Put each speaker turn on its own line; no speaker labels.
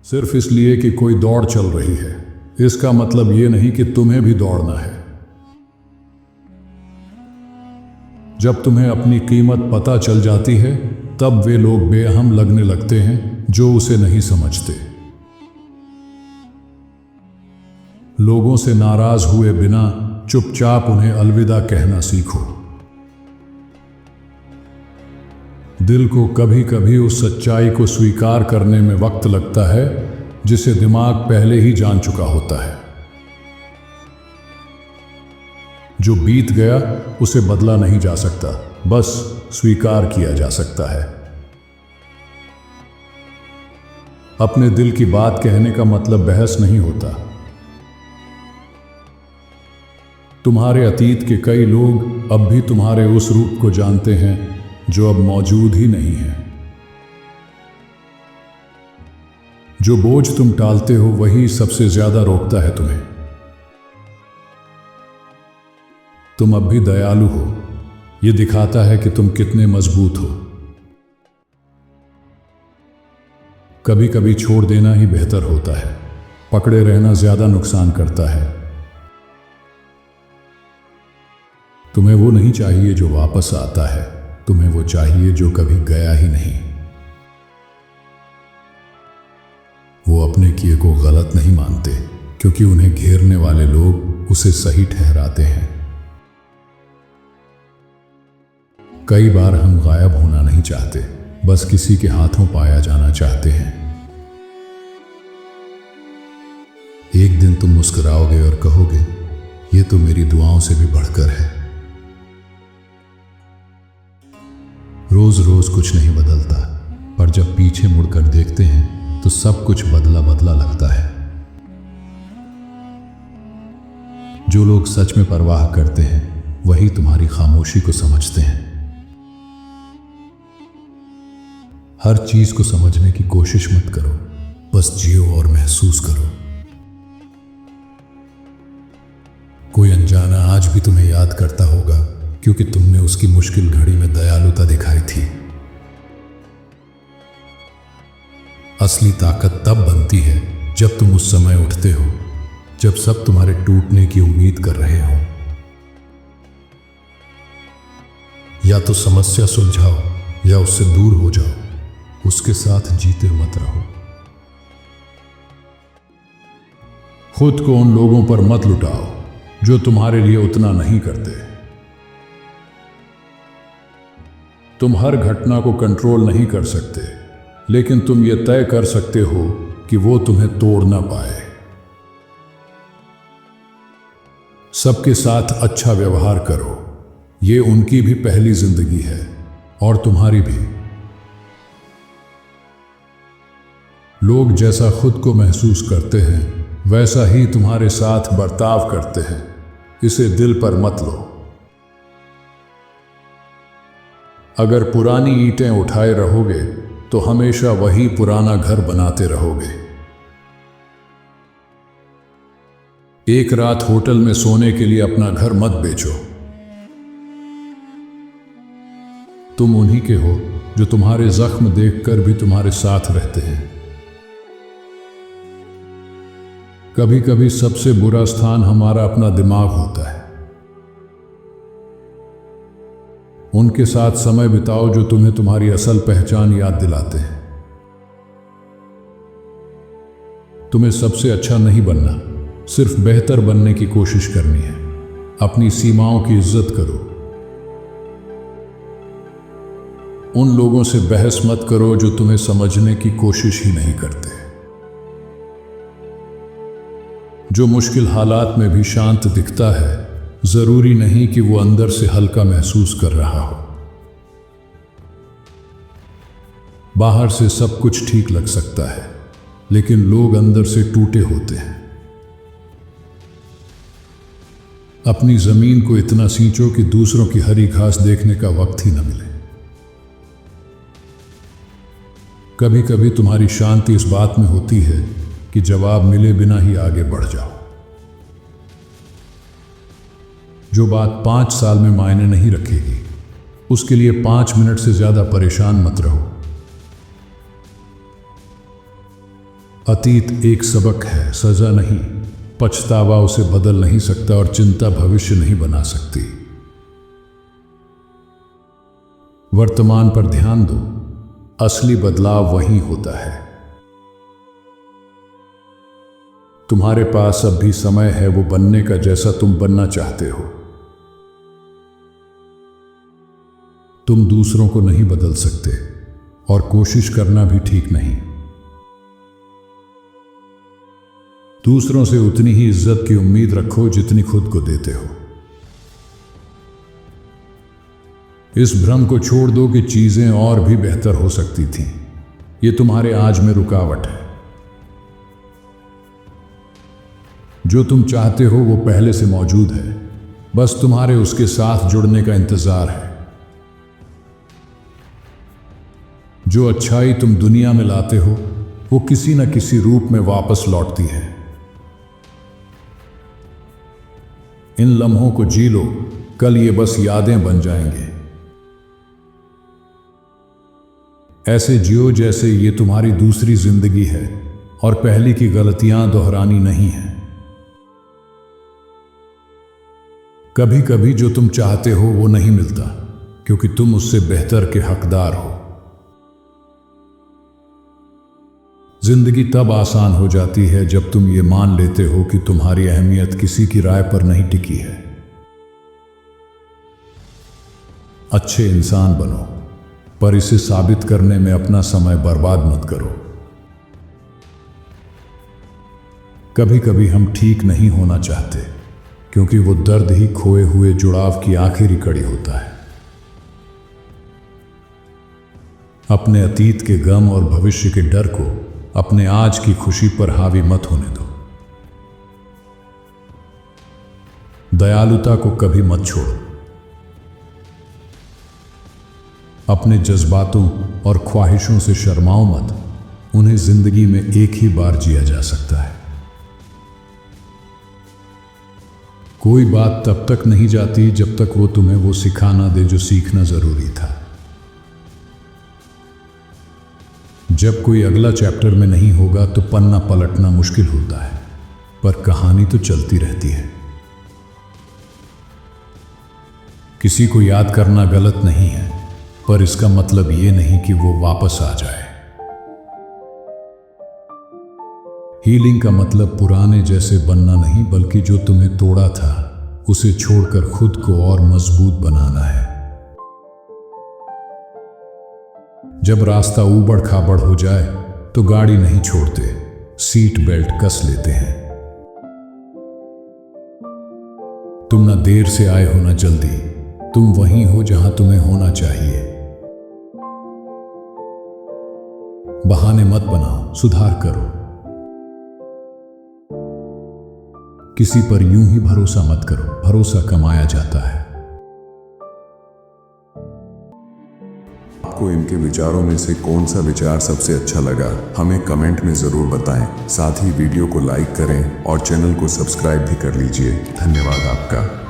सिर्फ इसलिए कि कोई दौड़ चल रही है, इसका मतलब ये नहीं कि तुम्हें भी दौड़ना है। जब तुम्हें अपनी कीमत पता चल जाती है, तब वे लोग बेअहम लगने लगते हैं जो उसे नहीं समझते। लोगों से नाराज हुए बिना चुपचाप उन्हें अलविदा कहना सीखो। दिल को कभी कभी उस सच्चाई को स्वीकार करने में वक्त लगता है जिसे दिमाग पहले ही जान चुका होता है। जो बीत गया उसे बदला नहीं जा सकता, बस स्वीकार किया जा सकता है। अपने दिल की बात कहने का मतलब बहस नहीं होता। तुम्हारे अतीत के कई लोग अब भी तुम्हारे उस रूप को जानते हैं जो अब मौजूद ही नहीं है। जो बोझ तुम टालते हो वही सबसे ज्यादा रोकता है तुम्हें। तुम अब भी दयालु हो, यह दिखाता है कि तुम कितने मजबूत हो। कभी कभी छोड़ देना ही बेहतर होता है, पकड़े रहना ज्यादा नुकसान करता है। तुम्हें वो नहीं चाहिए जो वापस आता है, तुम्हें वो चाहिए जो कभी गया ही नहीं। वो अपने किए को गलत नहीं मानते, क्योंकि उन्हें घेरने वाले लोग उसे सही ठहराते हैं। कई बार हम गायब होना नहीं चाहते, बस किसी के हाथों पाया जाना चाहते हैं। एक दिन तुम मुस्कुराओगे और कहोगे, ये तो मेरी दुआओं से भी बढ़कर है। रोज रोज कुछ नहीं बदलता, पर जब पीछे मुड़कर देखते हैं तो सब कुछ बदला बदला लगता है। जो लोग सच में परवाह करते हैं वही तुम्हारी खामोशी को समझते हैं। हर चीज को समझने की कोशिश मत करो, बस जियो और महसूस करो। कोई अनजाना आज भी तुम्हें याद करता होगा, क्योंकि तुमने उसकी मुश्किल घड़ी में दयालुता दिखाई थी। असली ताकत तब बनती है जब तुम उस समय उठते हो जब सब तुम्हारे टूटने की उम्मीद कर रहे हो। या तो समस्या सुलझाओ या उससे दूर हो जाओ, उसके साथ जीते मत रहो। खुद को उन लोगों पर मत लुटाओ जो तुम्हारे लिए उतना नहीं करते। तुम हर घटना को कंट्रोल नहीं कर सकते, लेकिन तुम ये तय कर सकते हो कि वो तुम्हें तोड़ ना पाए। सबके साथ अच्छा व्यवहार करो, ये उनकी भी पहली जिंदगी है और तुम्हारी भी। लोग जैसा खुद को महसूस करते हैं वैसा ही तुम्हारे साथ बर्ताव करते हैं, इसे दिल पर मत लो। अगर पुरानी ईंटें उठाए रहोगे तो हमेशा वही पुराना घर बनाते रहोगे। एक रात होटल में सोने के लिए अपना घर मत बेचो। तुम उन्हीं के हो जो तुम्हारे जख्म देखकर भी तुम्हारे साथ रहते हैं। कभी कभी सबसे बुरा स्थान हमारा अपना दिमाग होता है। उनके साथ समय बिताओ जो तुम्हें तुम्हारी असल पहचान याद दिलाते हैं। तुम्हें सबसे अच्छा नहीं बनना, सिर्फ बेहतर बनने की कोशिश करनी है। अपनी सीमाओं की इज्जत करो। उन लोगों से बहस मत करो जो तुम्हें समझने की कोशिश ही नहीं करते, जो मुश्किल हालात में भी शांत दिखता है। जरूरी नहीं कि वो अंदर से हल्का महसूस कर रहा हो। बाहर से सब कुछ ठीक लग सकता है, लेकिन लोग अंदर से टूटे होते हैं। अपनी जमीन को इतना सींचो कि दूसरों की हरी घास देखने का वक्त ही न मिले। कभी कभी तुम्हारी शांति इस बात में होती है कि जवाब मिले बिना ही आगे बढ़ जाओ। जो बात 5 साल में मायने नहीं रखेगी, उसके लिए 5 मिनट से ज्यादा परेशान मत रहो। अतीत एक सबक है, सजा नहीं। पछतावा उसे बदल नहीं सकता और चिंता भविष्य नहीं बना सकती। वर्तमान पर ध्यान दो, असली बदलाव वहीं होता है। तुम्हारे पास अब भी समय है वो बनने का जैसा तुम बनना चाहते हो। तुम दूसरों को नहीं बदल सकते और कोशिश करना भी ठीक नहीं। दूसरों से उतनी ही इज्जत की उम्मीद रखो जितनी खुद को देते हो। इस भ्रम को छोड़ दो कि चीजें और भी बेहतर हो सकती थीं। ये तुम्हारे आज में रुकावट है। जो तुम चाहते हो वो पहले से मौजूद है, बस तुम्हारे उसके साथ जुड़ने का इंतजार है। जो अच्छाई तुम दुनिया में लाते हो वो किसी न किसी रूप में वापस लौटती है। इन लम्हों को जी लो, कल ये बस यादें बन जाएंगे। ऐसे जियो जैसे ये तुम्हारी दूसरी जिंदगी है और पहली की गलतियां दोहरानी नहीं है। कभी कभी जो तुम चाहते हो वो नहीं मिलता क्योंकि तुम उससे बेहतर के हकदार हो। जिंदगी तब आसान हो जाती है जब तुम ये मान लेते हो कि तुम्हारी अहमियत किसी की राय पर नहीं टिकी है। अच्छे इंसान बनो, पर इसे साबित करने में अपना समय बर्बाद मत करो। कभी कभी हम ठीक नहीं होना चाहते क्योंकि वो दर्द ही खोए हुए जुड़ाव की आखिरी कड़ी होता है। अपने अतीत के गम और भविष्य के डर को अपने आज की खुशी पर हावी मत होने दो। दयालुता को कभी मत छोड़ो। अपने जज्बातों और ख्वाहिशों से शर्माओ मत। उन्हें जिंदगी में एक ही बार जिया जा सकता है। कोई बात तब तक नहीं जाती जब तक वो तुम्हें वो सिखा ना दे जो सीखना जरूरी था। जब कोई अगला चैप्टर में नहीं होगा तो पन्ना पलटना मुश्किल होता है, पर कहानी तो चलती रहती है। किसी को याद करना गलत नहीं है, पर इसका मतलब ये नहीं कि वो वापस आ जाए। हीलिंग का मतलब पुराने जैसे बनना नहीं, बल्कि जो तुम्हें तोड़ा था उसे छोड़कर खुद को और मजबूत बनाना है। जब रास्ता ऊबड़ खाबड़ हो जाए तो गाड़ी नहीं छोड़ते, सीट बेल्ट कस लेते हैं। तुम ना देर से आए हो ना जल्दी, तुम वहीं हो जहां तुम्हें होना चाहिए। बहाने मत बनाओ, सुधार करो। किसी पर यूं ही भरोसा मत करो, भरोसा कमाया जाता है।
आपको इनके विचारों में से कौन सा विचार सबसे अच्छा लगा, हमें कमेंट में जरूर बताएं। साथ ही वीडियो को लाइक करें और चैनल को सब्सक्राइब भी कर लीजिए। धन्यवाद आपका।